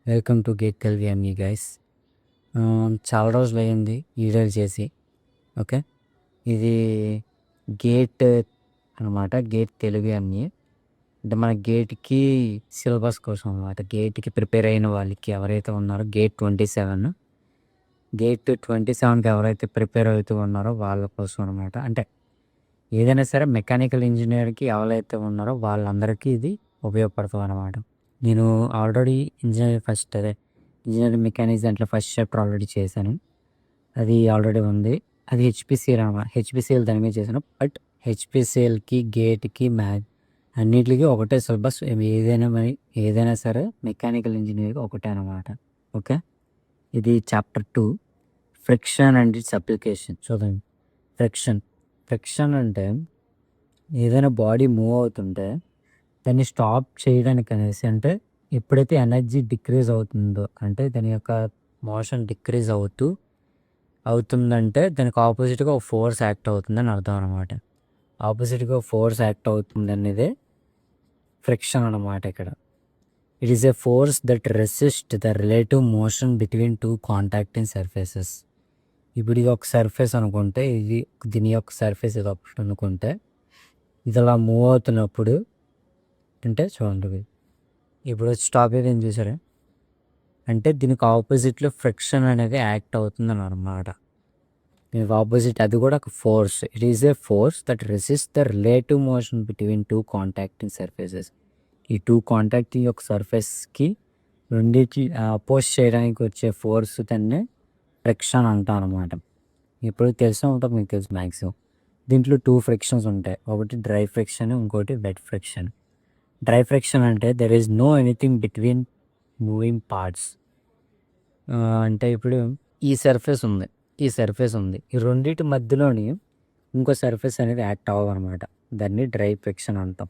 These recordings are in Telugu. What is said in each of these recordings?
Welcome to GATE Telugu ME guys. చాలా రోజులు అయ్యింది వీడియోలు చేసి. ఓకే, ఇది గేట్ అనమాట, గేట్ తెలుగు ఎంఈ. అంటే మన గేట్కి సిలబస్ కోసం అనమాట. గేట్కి ప్రిపేర్ అయిన వాళ్ళకి ఎవరైతే ఉన్నారో గేట్ 27కి ఎవరైతే ప్రిపేర్ అవుతూ ఉన్నారో వాళ్ళ కోసం అనమాట. అంటే ఏదైనా సరే మెకానికల్ ఇంజనీర్కి ఎవరైతే ఉన్నారో వాళ్ళందరికీ ఇది ఉపయోగపడుతుంది అనమాట. నేను ఆల్రెడీ ఇంజనీరింగ్ మెకానిక్స్ దాంట్లో ఫస్ట్ చాప్టర్ ఆల్రెడీ చేశాను. అది ఆల్రెడీ ఉంది. అది హెచ్పిసిఎల్ దాని మీద చేశాను. బట్ హెచ్పిసిఎల్కి గేట్కి అన్నిటికీ ఒకటే సిలబస్. ఏదైనా సరే మెకానికల్ ఇంజనీరింగ్ ఒకటే అనమాట. ఓకే, ఇది chapter 2, friction and it's application. చూడండి, ఫ్రిక్షన్ అంటే ఏదైనా బాడీ మూవ్ అవుతుంటే దాన్ని స్టాప్ చేయడానికి అనేసి, అంటే ఎప్పుడైతే ఎనర్జీ డిక్రీజ్ అవుతుందో, అంటే దాని యొక్క మోషన్ డిక్రీజ్ అవుతుందంటే దానికి ఆపోజిట్గా ఒక ఫోర్స్ యాక్ట్ అవుతుందని అర్థం అనమాట. ఆపోజిట్గా ఫోర్స్ యాక్ట్ అవుతుంది అనేది ఫ్రిక్షన్ అనమాట. ఇక్కడ it is a force that resist the relative motion between two contacting surfaces. ఇప్పుడు ఇది ఒక సర్ఫేస్ అనుకుంటే, దీని యొక్క సర్ఫేస్ ఇది ఒకటి అనుకుంటే, ఇది అలా మూవ్ అవుతున్నప్పుడు అంటే చూడండి, ఇప్పుడు స్టాప్ ఏదైనా చూసారా, అంటే దీనికి ఆపోజిట్లో ఫ్రిక్షన్ అనేది యాక్ట్ అవుతుందని అనమాట. దీనికి ఆపోజిట్ అది కూడా ఒక force. It is a force that resist the relative motion between two contacting surfaces. ఈ టూ కాంటాక్టింగ్ యొక్క సర్ఫేస్కి రెండింటి అపోజ్ చేయడానికి వచ్చే ఫోర్స్ దాన్ని ఫ్రిక్షన్ అంటాం అనమాట. ఇప్పుడు తెలిసే ఉంటుంది, మీకు తెలుసు మ్యాక్సిమం. దీంట్లో 2 ఫ్రిక్షన్స్ ఉంటాయి. ఒకటి డ్రై ఫ్రిక్షన్, ఇంకోటి వెట్ ఫ్రిక్షన్. డ్రై ఫ్రిక్షన్ అంటే there is know anything between moving parts. అంటే ఇప్పుడు ఈ సర్ఫేస్ ఉంది, ఈ రెండింటి మధ్యలోని ఇంకో సర్ఫేస్ అనేది యాక్ట్ అవ్వనమాట. దాన్ని డ్రై ఫ్రిక్షన్ అంటాం.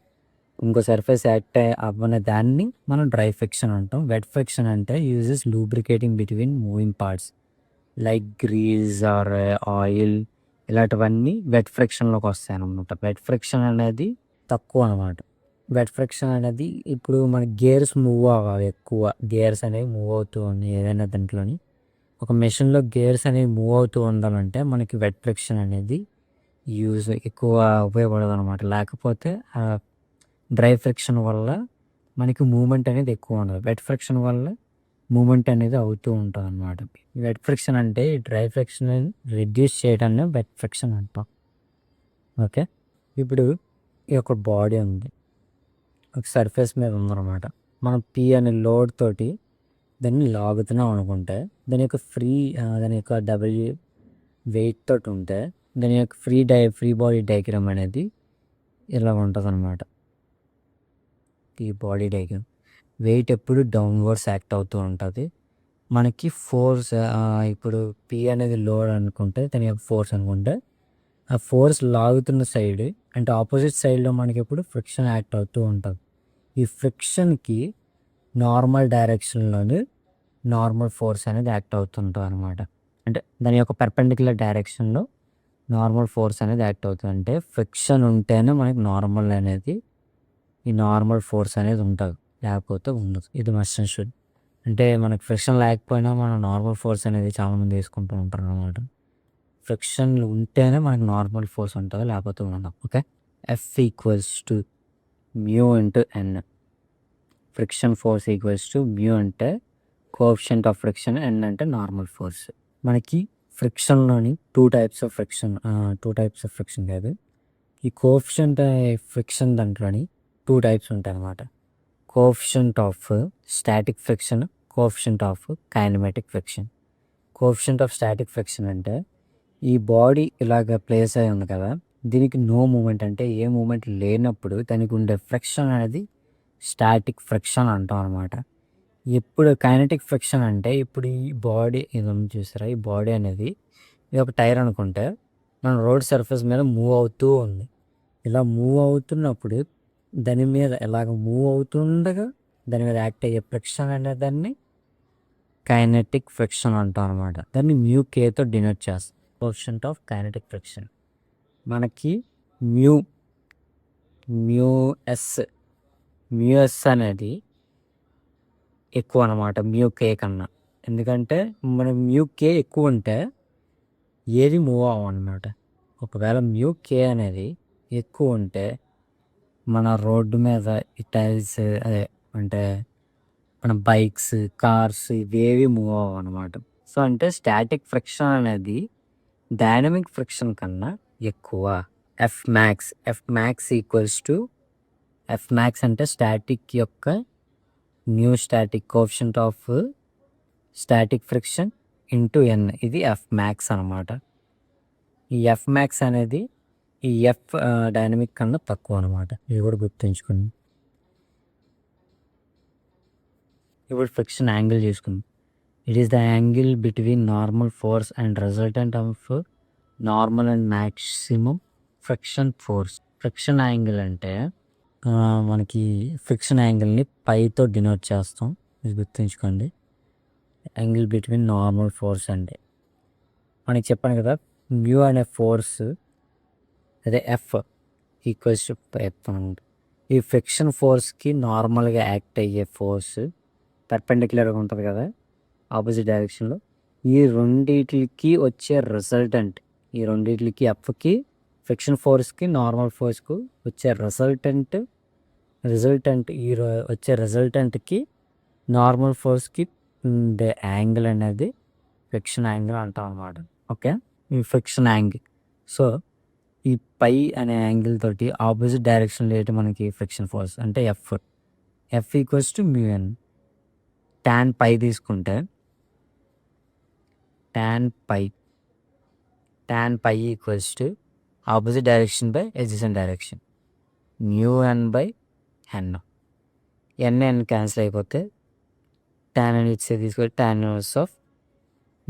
ఇంకో సర్ఫేస్ యాక్ట్ అవ్వని దాన్ని మనం డ్రై ఫ్రిక్షన్ అంటాం. వెట్ ఫ్రిక్షన్ అంటే uses lubricating between moving parts like grease or oil, ఇలాంటివన్నీ వెట్ ఫ్రిక్షన్లోకి వస్తాయి అన్నమాట. వెట్ ఫ్రిక్షన్ అనేది తక్కువ అనమాట. వెట్ ఫ్రిక్షన్ అనేది ఇప్పుడు మన గేర్స్ మూవ్ అవ్వాలి, ఎక్కువ గేర్స్ అనేవి మూవ్ అవుతూ ఉన్నాయి. ఏదైనా దాంట్లోని ఒక మెషిన్లో గేర్స్ అనేవి మూవ్ అవుతూ ఉండాలంటే మనకి వెట్ ఫ్రిక్షన్ అనేది ఎక్కువ ఉపయోగపడదు అనమాట. లేకపోతే డ్రై ఫ్రిక్షన్ వల్ల మనకి మూమెంట్ అనేది ఎక్కువ ఉండదు. వెట్ ఫ్రిక్షన్ వల్ల మూమెంట్ అనేది అవుతూ ఉంటుంది అనమాట. వెట్ ఫ్రిక్షన్ అంటే డ్రై ఫ్రిక్షన్ రిడ్యూస్ చేయడాన్ని వెట్ ఫ్రిక్షన్ అంటాం. ఓకే, ఇప్పుడు ఈ యొక్క బాడీ ఉంది, ఒక సర్ఫేస్ మీద ఉందన్నమాట. మనం పి అనే లోడ్ తోటి దాన్ని లాగుతున్నాం అనుకుంటే, దాని యొక్క డబ్ల్యూ వెయిట్ తోటి ఉంటే దాని యొక్క ఫ్రీ బాడీ డయాగ్రామ్ అనేది ఇలా ఉంటుంది అనమాట. ఈ బాడీ డయాగ్రామ్ వెయిట్ ఎప్పుడు డౌన్వర్డ్స్ యాక్ట్ అవుతూ ఉంటుంది. మనకి ఫోర్స్, ఇప్పుడు పి అనేది లోడ్ అనుకుంటే దాని యొక్క ఫోర్స్ అనుకుంటే, ఆ ఫోర్స్ లాగుతున్న సైడ్ అంటే ఆపోజిట్ సైడ్లో మనకి ఎప్పుడు ఫ్రిక్షన్ యాక్ట్ అవుతూ ఉంటుంది. ఈ ఫ్రిక్షన్కి నార్మల్ డైరెక్షన్లోని నార్మల్ ఫోర్స్ అనేది యాక్ట్ అవుతుంటుంది అనమాట. అంటే దాని యొక్క పర్పెండిక్యులర్ డైరెక్షన్లో నార్మల్ ఫోర్స్ అనేది యాక్ట్ అవుతుంది. అంటే ఫ్రిక్షన్ ఉంటేనే మనకి ఈ నార్మల్ ఫోర్స్ అనేది ఉంటుంది, లేకపోతే ఉండదు. ఇది మస్ట్ అండ్ షుడ్. అంటే మనకు ఫ్రిక్షన్ లేకపోయినా మనం నార్మల్ ఫోర్స్ అనేది చాలామంది వేసుకుంటూ ఉంటారు అనమాట. ఫ్రిక్షన్ ఉంటేనే మనకి నార్మల్ ఫోర్స్ ఉంటుంది, లేకపోతే ఉండదు. Okay, F equals to mu into N. Friction force equals to mu అంటే కోఎఫిషియంట్ ఆఫ్ ఫ్రిక్షన్, ఎన్ అంటే నార్మల్ ఫోర్స్. మనకి ఫ్రిక్షన్లోని టూ టైప్స్ ఆఫ్ ఫ్రిక్షన్ కాదు, ఈ కోఎఫిషియంట్ ఫ్రిక్షన్ దాంట్లోని 2 టైప్స్ ఉంటాయి అన్నమాట. Coefficient of static friction, coefficient of kinematic friction. Coefficient of static friction అంటే ఈ బాడీ ఇలాగ ప్లేస్ అయి ఉంది కదా, దీనికి నో మూమెంట్, అంటే ఏ మూమెంట్ లేనప్పుడు దానికి ఉండే ఫ్రిక్షన్ అనేది స్టాటిక్ ఫ్రిక్షన్ అంటాం అనమాట. ఎప్పుడు కైనటిక్ ఫ్రిక్షన్ అంటే, ఇప్పుడు ఈ బాడీ ఇది చూసారా, ఈ బాడీ అనేది ఇది ఒక టైర్ అనుకుంటే మన రోడ్ సర్ఫేస్ మీద మూవ్ అవుతూ ఉంది. ఇలా మూవ్ అవుతున్నప్పుడు దాని మీద ఇలాగ మూవ్ అవుతుండగా దాని మీద యాక్ట్ అయ్యే ఫ్రిక్షన్ అనే దాన్ని కైనెటిక్ ఫ్రిక్షన్ అంటాం అనమాట. దాన్ని మ్యూ కేతో డినోట్ చేస్తాం. కోఎఫిషియంట్ ఆఫ్ కైనెటిక్ ఫ్రిక్షన్ మనకి మ్యూ ఎస్ అనేది ఎక్కువ అనమాట మ్యూ కే కన్నా. ఎందుకంటే మన మ్యూ కే ఎక్కువ ఉంటే ఏది మూవ్ అవ్వమన్నమాట. ఒకవేళ మ్యూ కే అనేది ఎక్కువ ఉంటే మన రోడ్డు మీద ఈ టైల్స్ అదే అంటే మన బైక్స్, కార్స్ ఇవేవి మూవ్ అవ్వవనమాట. సో, అంటే స్టాటిక్ ఫ్రిక్షన్ అనేది డైనమిక్ ఫ్రిక్షన్ కన్నా ఎక్కువ. ఎఫ్ మ్యాక్స్ అంటే స్టాటిక్ యొక్క mu static coefficient of static friction into N. ఇది ఎఫ్ మ్యాక్స్ అనమాట. ఈ ఎఫ్ మ్యాక్స్ అనేది ఈ ఎఫ్ డైనమిక్ కన్నా తక్కువ అనమాట. ఇది కూడా గుర్తుంచుకోండి. ఇప్పుడు ఫ్రిక్షన్ యాంగిల్ చూసుకుందాం. It is the angle between normal force and resultant of normal and maximum friction force. Friction angle అంటే మనకి ఫ్రిక్షన్ యాంగిల్ని పైతో డినోట్ చేస్తాం. ఇది గుర్తుంచుకోండి. యాంగిల్ బిట్వీన్ నార్మల్ ఫోర్స్ అంటే మనకి చెప్పాను కదా, మ్యూ అనే ఫోర్స్ అదే ఎఫ్ ఈక్వల్స్ టు ఎఫ్ అనమాట. ఈ ఫ్రిక్షన్ ఫోర్స్కి నార్మల్గా యాక్ట్ అయ్యే ఫోర్స్ పర్పెండిక్యులర్గా ఉంటుంది కదా ఆపోజిట్ డైరెక్షన్లో. ఈ రెండిటికి వచ్చే రిజల్టెంట్, ఈ రెండిటికి ఎఫ్కి ఫ్రిక్షన్ ఫోర్స్కి నార్మల్ ఫోర్స్కు వచ్చే రిజల్టెంట్ వచ్చే రిజల్టెంట్కి నార్మల్ ఫోర్స్కి ఉండే యాంగిల్ అనేది ఫ్రిక్షన్ యాంగిల్ అంటాం అన్నమాట. ఓకే, ఈ ఫ్రిక్షన్ యాంగిల్. సో ఈ పై అనే యాంగిల్ తోటి ఆపోజిట్ డైరెక్షన్లో ఏంటి మనకి ఫ్రిక్షన్ ఫోర్స్ అంటే F equals to mu N. Tan phi తీసుకుంటే tan phi equals to opposite direction by adjacent direction mu N by N cancel అయిపోతే ట్యాన్ అని ఇచ్చే తీసుకొని ట్యాన్ ఇన్వర్స్ ఆఫ్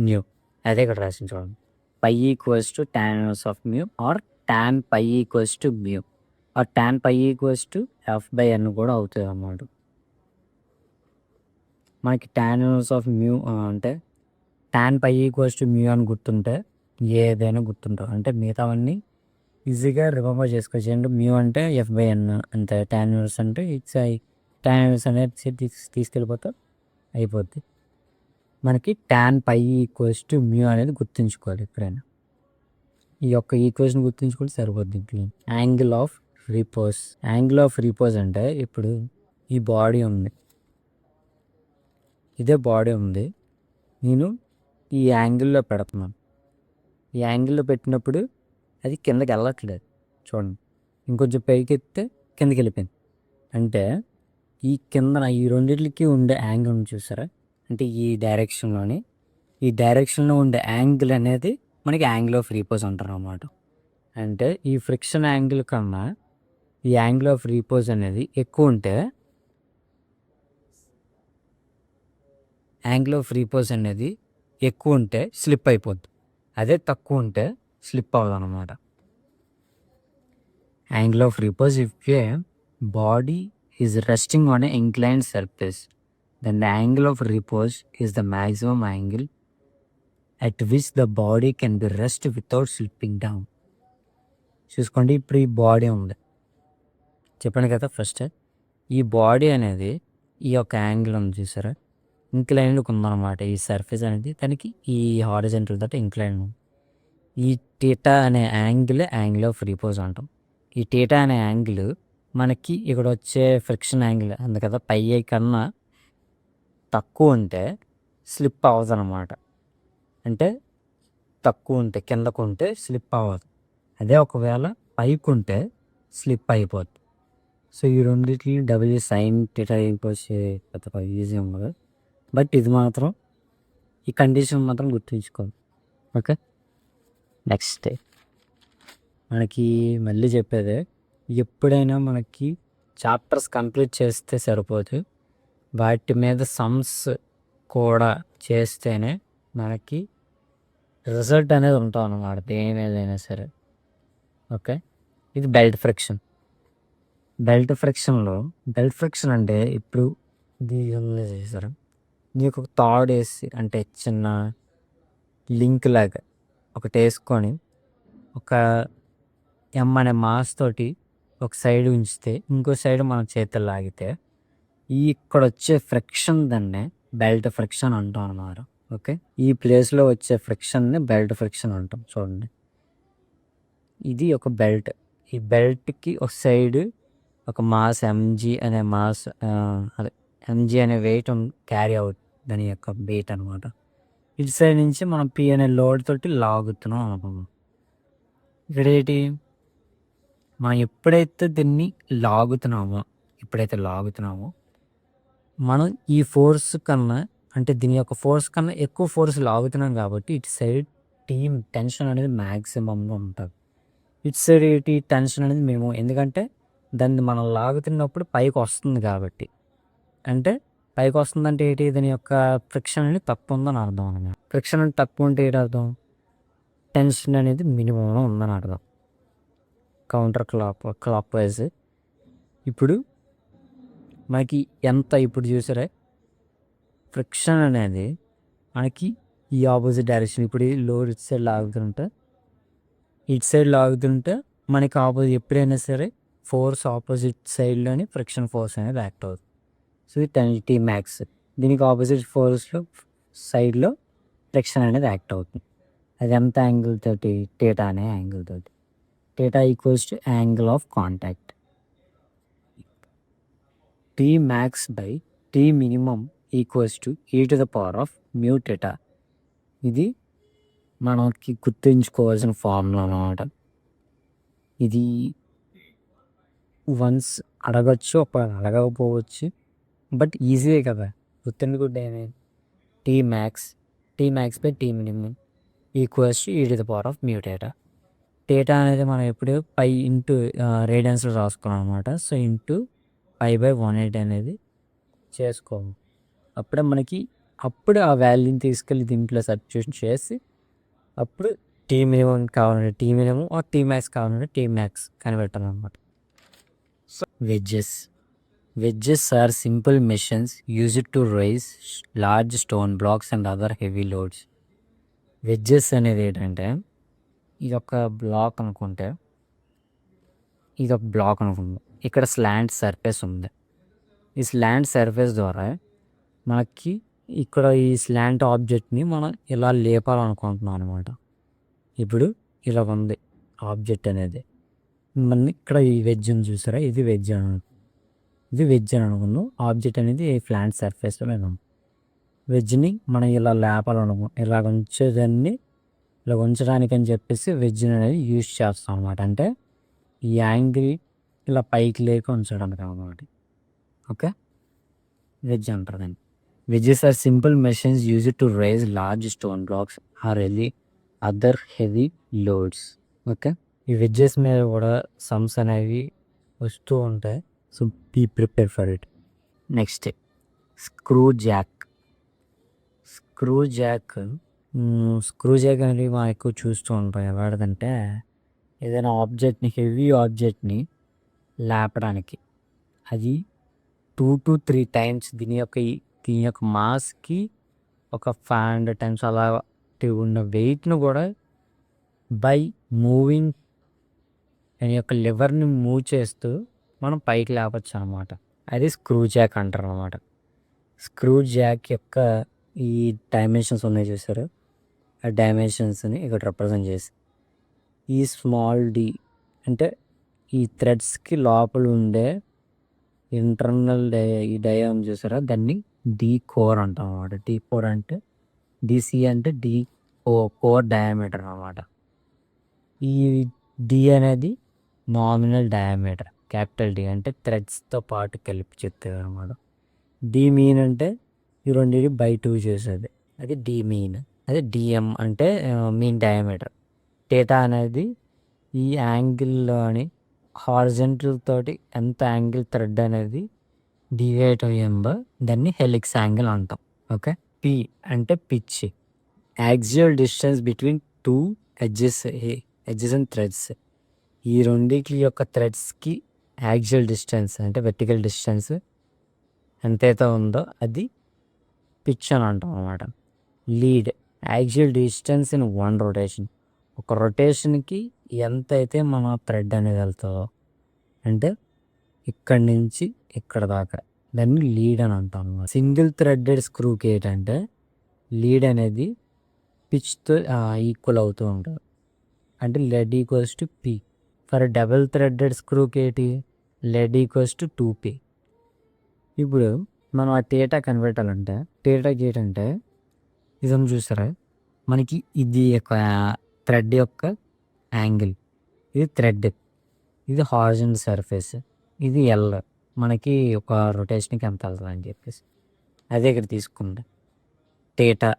మ్యూ. అదే ఇక్కడ రాసింది చూడండి. Phi equals to tan inverse of mu or tan phi equals to mu or tan phi equals to F by N కూడా అవుతుంది అన్నమాట. మనకి ట్యాన్ ఇన్వర్స్ ఆఫ్ మ్యూ అంటే tan phi equals to mu అని గుర్తుంటే ఏదైనా గుర్తుంటాం. అంటే మిగతావన్నీ ఈజీగా రిమెంబర్ చేసుకోవచ్చు. అంటే మ్యూ అంటే ఎఫ్ బై ఎన్ అంతే. ట్యాన్ ఇన్వర్స్ అంటే ఇట్స్ ట్యాన్ ఇన్వర్స్ అనేది తీసుకెళ్ళిపోతే అయిపోద్ది. మనకి tan phi equals to mu అనేది గుర్తుంచుకోవాలి ఎప్పుడైనా. ఈ యొక్క ఈక్వేషన్ గుర్తుంచుకుంటే సరిపోద్ది. యాంగిల్ ఆఫ్ రిపోజ్ అంటే ఇప్పుడు ఈ బాడీ ఉంది, ఇదే బాడీ ఉంది, నేను ఈ యాంగిల్లో పెడుతున్నాను. ఈ యాంగిల్లో పెట్టినప్పుడు అది కిందకి వెళ్ళట్లేదు చూడండి. ఇంకొంచెం పైకి ఎత్తే కిందకి వెళ్ళిపోయింది. అంటే ఈ కిందన ఈ రెండింటికి ఉండే యాంగిల్ చూసారా, అంటే ఈ డైరెక్షన్లో ఉండే యాంగిల్ అనేది మనకి యాంగిల్ ఆఫ్ రిపోజ్ అంటారు అన్నమాట. అంటే ఈ ఫ్రిక్షన్ యాంగిల్ కన్నా ఈ యాంగిల్ ఆఫ్ రిపోజ్ అనేది ఎక్కువ ఉంటే స్లిప్ అయిపోద్ది. అదే తక్కువ ఉంటే స్లిప్ అవ్వదు అనమాట. Angle of repose if a body is resting on a inclined surface then the angle of repose is the maximum angle at which the body can be rest without slipping down. చూసుకోండి, ఇప్పుడు ఈ బాడీ ఉంది చెప్పాను కదా ఫస్ట్. ఈ బాడీ అనేది ఈ యొక్క యాంగిల్ ఉంది చూసారా, ఇంక్లైన్డ్కి ఉందన్నమాట. ఈ సర్ఫేస్ అనేది దానికి ఈ హారిజంటల్ తోటి ఇంక్లైన్. ఈ టీటా అనే యాంగిల్ ఆఫ్ రిపోజ్ అంటాం. ఈ టీటా అనే యాంగిల్ మనకి ఇక్కడ వచ్చే ఫ్రిక్షన్ యాంగిల్ అందు కదా పై కన్నా తక్కువ ఉంటే స్లిప్ అవ్వదు అనమాట. అంటే తక్కువ ఉంటే కిందకు ఉంటే స్లిప్ అవ్వదు. అదే ఒకవేళ పైకి ఉంటే స్లిప్ అయిపోద్ది. సో ఈ రెండింటికి డబ్ల్యూ సైన్ టీటా ఇంపోజ్ పెద్ద ఈజీ ఉండదు. బట్ ఇది మాత్రం ఈ కండిషన్ మాత్రం గుర్తుంచుకోవాలి. ఓకే, నెక్స్ట్ మనకి మళ్ళీ చెప్పేదే, ఎప్పుడైనా మనకి చాప్టర్స్ కంప్లీట్ చేస్తే సరిపోదు, వాటి మీద సమ్స్ కూడా చేస్తేనే మనకి రిజల్ట్ అనేది ఉంటాం అన్నమాట దేని మీదైనా సరే. ఓకే, ఇది బెల్ట్ ఫ్రిక్షన్ అంటే ఇప్పుడు ఇది చేశారు, నీకు ఒక తాడు వేసి అంటే చిన్న లింక్ లాగా ఒకటి వేసుకొని ఒక ఎం అనే మాస్ తోటి ఒక సైడ్ ఉంచితే ఇంకో సైడ్ మనం చేతులు లాగితే ఈ ఇక్కడ వచ్చే ఫ్రిక్షన్ దాన్నే బెల్ట్ ఫ్రిక్షన్ అంటాం అన్నమాట. ఓకే, ఈ ప్లేస్లో వచ్చే ఫ్రిక్షన్ని బెల్ట్ ఫ్రిక్షన్ అంటాం. చూడండి, ఇది ఒక బెల్ట్. ఈ బెల్ట్కి ఒక సైడ్ ఒక మాస్ ఎంజీ అనే మాస్ అదే ఎంజీ అనే వెయిట్ క్యారీ అవుట్ దాని యొక్క వెయిట్ అనమాట. ఇటు సైడ్ నుంచి మనం పి అనే లోడ్ తోటి లాగుతున్నాం అనుకున్నాం. ఇక్కడ ఏంటి, మనం ఎప్పుడైతే దీన్ని లాగుతున్నామో మనం ఈ ఫోర్స్ కన్నా, అంటే దీని యొక్క ఫోర్స్ కన్నా ఎక్కువ ఫోర్స్ లాగుతున్నాం కాబట్టి ఇటు సైడ్ టీమ్ టెన్షన్ అనేది మ్యాక్సిమంలో ఉంటుంది. ఇటు సైడ్ ఏంటి టెన్షన్ అనేది మేము, ఎందుకంటే దాన్ని మనం లాగుతున్నప్పుడు పైకి వస్తుంది కాబట్టి, అంటే పైకి వస్తుందంటే ఏంటి, దాని యొక్క ఫ్రిక్షన్ అనేది తక్కువ ఉందని అర్థం అనమాట. ఫ్రిక్షన్ అనేది తక్కువ ఉంటే ఏంటి అర్థం, టెన్షన్ అనేది మినిమంలో ఉందని అర్థం. కౌంటర్ క్లాక్ వైజ్ ఇప్పుడు మనకి ఎంత, ఇప్పుడు చూసారా ఫ్రిక్షన్ అనేది మనకి ఈ ఆపోజిట్ డైరెక్షన్, ఇప్పుడు ఈ లోడ్ ఇటు సైడ్ లాగుతుంటే మనకి ఆపోజిట్ ఎప్పుడైనా సరే ఫోర్స్ ఆపోజిట్ సైడ్లోని ఫ్రిక్షన్ ఫోర్స్ అనేది యాక్ట్ అవుతుంది. సో ఇది టీ మ్యాక్స్, దీనికి ఆపోజిట్ ఫోర్స్లో సైడ్లో ఫ్రిక్షన్ అనేది యాక్ట్ అవుతుంది. అది ఎంత యాంగిల్ తోటి, థీటా అనే యాంగిల్ తోటి. Theta equals to angle of contact. T max by T minimum equals to e⁻⁴ θ. ఇది మనకి గుర్తుంచుకోవాల్సిన ఫార్ములా అన్నమాట. ఇది వన్స్ అడగచ్చు, అడగకపోవచ్చు, బట్ ఈజీయే కదా గుర్తుండుకుంటే. T max by T minimum equals to e⁻⁴ θ అనేది మనం ఎప్పుడు పై ఇంటూ రేడియన్స్లో రాసుకున్నాం అనమాట. సో ఇంటూ π/180 అనేది చేసుకోము. అప్పుడే మనకి, అప్పుడు ఆ వాల్యూని తీసుకెళ్ళి దీంట్లో సబ్స్టిట్యూషన్ చేసి అప్పుడు టీ మినిమం కావాలంటే టీ మినిమం, టీ మ్యాక్స్ కావాలంటే టీ మ్యాక్స్ కనిపెట్టాలన్నమాట. Wedges are simple machines used to raise large stone blocks and other heavy loads. Wedges అనేది ఏంటంటే, ఇది ఒక బ్లాక్ అనుకుంటే, ఇక్కడ స్లాంట్ సర్ఫేస్ ఉంది. ఈ స్లాంట్ సర్ఫేస్ ద్వారా మనకి ఇక్కడ ఈ స్లాంట్ ఆబ్జెక్ట్ని మనం ఇలా లేపాలనుకుంటున్నాం అనమాట. ఇప్పుడు ఇలా ఉంది ఆబ్జెక్ట్ అనేది, మన ఇక్కడ ఈ వెజ్ ఉంది చూసారా, ఇది వెజ్ అని అనుకున్నాం. ఆబ్జెక్ట్ అనేది ఫ్లాట్ సర్ఫేస్లో మేము వెజ్ని మనం ఇలా లేపాలనుకున్నాం. ఇలా ఉంచడానికి అని చెప్పేసి వెజ్ని అనేది యూజ్ చేస్తాం అనమాట. అంటే ఈ యాంగిల్ ఇలా పైకి లేక ఉంచడానికి అనమాట. ఓకే, వెజ్ అంటారు దాన్ని. Wedges are simple machines used to raise large stone blocks or other heavy loads. Okay, ఈ వెజ్జెస్ మీద కూడా సమ్స్ అనేవి వస్తూ ఉంటాయి. So be prepare for it. Next screw jack అనేది మనం ఎక్కువ చూస్తూ ఉంటాం. ఎవరిదంటే ఏదైనా హెవీ ఆబ్జెక్ట్ని లేపడానికి, అది 2 to 3 times దీని యొక్క మాస్కి ఒక 500 times అలా ఉన్న వెయిట్ను కూడా బై మూవింగ్ దాని యొక్క లివర్ని మూవ్ చేస్తూ మనం పైకి లేపచ్చు అనమాట. అది స్క్రూ జాక్ అంటారు అనమాట. స్క్రూ జాక్ యొక్క ఈ డైమెన్షన్స్ ఉన్నాయి చూసారు, ఆ డైమెన్షన్స్ని ఇక్కడ రిప్రజెంట్ చేసి, ఈ స్మాల్ డి అంటే ఈ థ్రెడ్స్కి లోపల ఉండే ఇంటర్నల్ ఈ డయామ్ చూసారా, దాన్ని డి కోర్ అంటాం అనమాట. డి కోర్ అంటే డిసి అంటే కోర్ డయామీటర్ అనమాట. ఈ డి అనేది నామినల్ డయామీటర్, క్యాపిటల్ డి అంటే థ్రెడ్స్తో పాటు కలిపి చెప్తుంది అనమాట. డి మీన్ అంటే ఈ రెండింటి బై 2 చేసేది, అది డి మీన్. అదే డిఎం అంటే మీన్ డయామీటర్. థీటా అనేది ఈ యాంగిల్లోని హారిజంటల్ తోటి ఎంత యాంగిల్ థ్రెడ్ అనేది డివైడ్ అయ్యిందో దాన్ని హెలిక్స్ యాంగిల్ అంటాం. ఓకే, పి అంటే pitch, axial distance between 2 edges and threads. ఈ రెండింటి యొక్క థ్రెడ్స్కి యాక్సియల్ డిస్టెన్స్ అంటే వెర్టికల్ డిస్టెన్స్ ఎంతైతే ఉందో అది పిచ్ అని అంటాం అనమాట. Lead, axial distance in 1 rotation. ఒక రొటేషన్కి ఎంతైతే మన థ్రెడ్ అనేది వెళ్తుందో, అంటే ఇక్కడి నుంచి ఇక్కడ దాకా దాన్ని లీడ్ అని అంటాం. సింగిల్ థ్రెడెడ్ స్క్రూకి ఏంటంటే లీడ్ అనేది పిచ్తో ఈక్వల్ అవుతూ ఉంటుంది. అంటే lead equals to P. For double threaded స్క్రూకి ఏంటి లెడ్ ఈక్వల్స్ టు 2p. ఇప్పుడు మనం ఆ థీటా కనిపెట్టాలంటే థీటాకి ఏంటంటే ఇదని చూసారా, మనకి ఇది ఒక థ్రెడ్ యొక్క యాంగిల్, ఇది థ్రెడ్, ఇది హారిజాంటల్ సర్ఫేస్, ఇది ఎల్, మనకి ఒక రొటేషన్కి ఎంత వెళ్తుంది అని చెప్పేసి అదే ఇక్కడ తీసుకుంది థీటా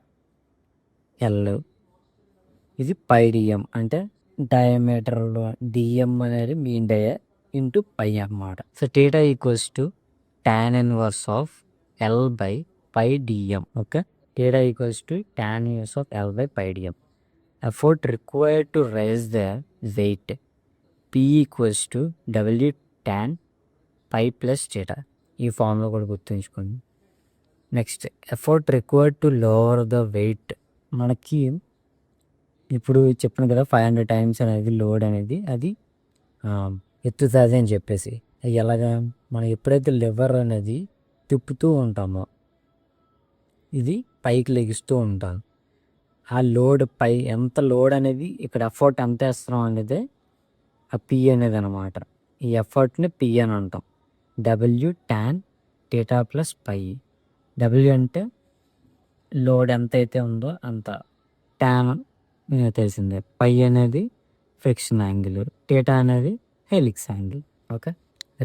ఎల్. ఇది పై డిఎం అంటే డయామీటర్లో డిఎం అనేది మీన్ డయా ఇంటూ పై అన్నమాట. So theta equals to tan inverse of L by pi DM. Okay, theta equals to tan inverse of L by pi DM. Effort required to raise the weight P equals to W tan phi plus theta. ఈ ఫార్ములా కూడా గుర్తుంచుకోండి. Next effort required to lower the weight. మనకి ఇప్పుడు చెప్పాను కదా 500 times అనేది లోడ్ అనేది అది ఎత్తుతుంది అని చెప్పేసి. ఎలాగా, మనం ఎప్పుడైతే లివర్ అనేది తిప్పుతూ ఉంటామో ఇది పైకి లెగిస్తూ ఉంటాం. ఆ లోడ్ పై ఎంత లోడ్ అనేది ఇక్కడ ఎఫర్ట్ ఎంత వేస్తున్నాం అనేది ఆ పి అనేది అనమాట. ఈ ఎఫర్ట్ని పి అని అంటాం. W tan theta plus pi. W అంటే లోడ్ ఎంత అయితే ఉందో అంత, tan తెలిసిందే, పై అనేది ఫ్రిక్షన్ యాంగిల్, థీటా అనేది helix angle. Okay,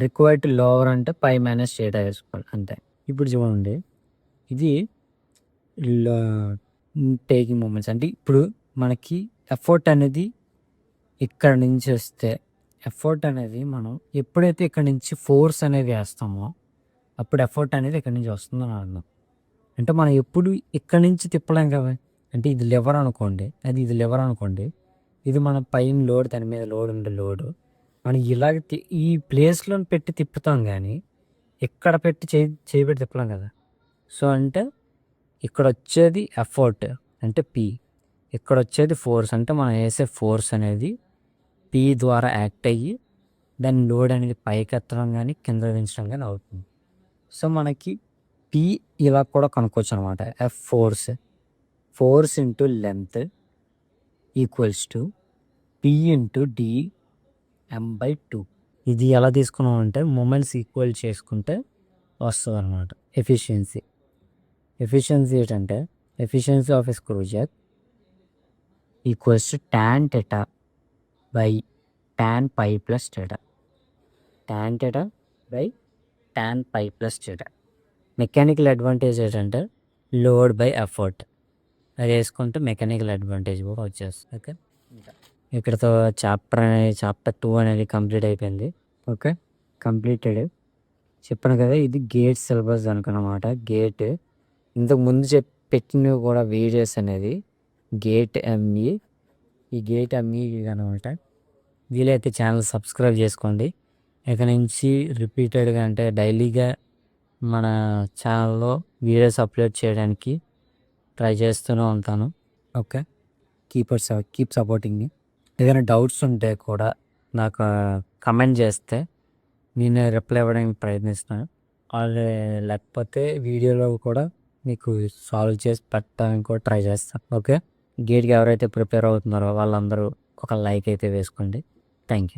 required to lower అంటే పై మైనస్ థీటా వేసుకోవాలి అంతే. ఇప్పుడు చూడండి, ఇది టేకింగ్ మూమెంట్స్ అంటే ఇప్పుడు మనకి ఎఫర్ట్ అనేది ఇక్కడ నుంచి వస్తే, ఎఫర్ట్ అనేది మనం ఎప్పుడైతే ఇక్కడ నుంచి ఫోర్స్ అనేది వేస్తామో అప్పుడు ఎఫర్ట్ అనేది ఇక్కడ నుంచి వస్తుందని అర్థం. అంటే మనం ఎప్పుడు ఇక్కడ నుంచి తిప్పలేం కదా. అంటే ఇది లివర్ అనుకోండి, అది ఇది లివర్ అనుకోండి, ఇది మన పైన లోడ్, దాని మీద లోడ్ ఉండే లోడ్ మనం ఇలాగ ఈ ప్లేస్లో పెట్టి తిప్పుతాం కానీ ఇక్కడ పెట్టి చేయబెట్టి తిప్పలేం కదా. సో అంటే ఇక్కడ వచ్చేది ఎఫర్ట్ అంటే పి, ఇక్కడ వచ్చేది ఫోర్స్ అంటే మనం వేసే ఫోర్స్ అనేది పి ద్వారా యాక్ట్ అయ్యి దాని లోడ్ అనేది పైకి ఎత్తడం కానీ కింద దించడం కానీ అవుతుంది. సో మనకి పి ఇలా కూడా కనుక్కోవచ్చు అనమాట. F force into length equals to P into dm/2. ఇది ఎలా తీసుకున్నాం అంటే మూమెంట్స్ ఈక్వల్ చేసుకుంటే వస్తుంది అనమాట ఎఫిషియన్సీ. ఏంటంటే efficiency of a screw jack equals to tan theta by tan phi plus theta. tan theta by tan phi plus theta. Mechanical advantage ఏంటంటే లోడ్ బై ఎఫర్ట్, అది వేసుకుంటే మెకానికల్ అడ్వాంటేజ్ కూడా వచ్చేస్తుంది. ఓకే, ఇక్కడతో చాప్టర్ 2 అనేది కంప్లీట్ అయిపోయింది. Okay, completed. చెప్పాను కదా ఇది గేట్ సిలబస్ అనుకున్నమాట. గేట్ ఇంతకు ముందు పెట్టినవి కూడా వీడియోస్ అనేది గేట్ ఎంఈ, ఈ గేట్ ఎంఈ అనమాట. వీలైతే ఛానల్ సబ్స్క్రైబ్ చేసుకోండి. ఇక నుంచి రిపీటెడ్గా అంటే డైలీగా మన ఛానల్లో వీడియోస్ అప్లోడ్ చేయడానికి ట్రై చేస్తూనే ఉంటాను. ఓకే, కీప్ సపోర్టింగ్ మీ. ఏదైనా డౌట్స్ ఉంటే కూడా నాకు కమెంట్ చేస్తే నేను రిప్లై ఇవ్వడానికి ప్రయత్నిస్తాను. లేకపోతే వీడియోలో కూడా మీకు సాల్వ్ చేసి పెట్టడానికి కూడా ట్రై చేస్తాను. ఓకే, గేట్కి ఎవరైతే ప్రిపేర్ అవుతున్నారో వాళ్ళందరూ ఒక లైక్ అయితే వేసుకోండి. Thank you.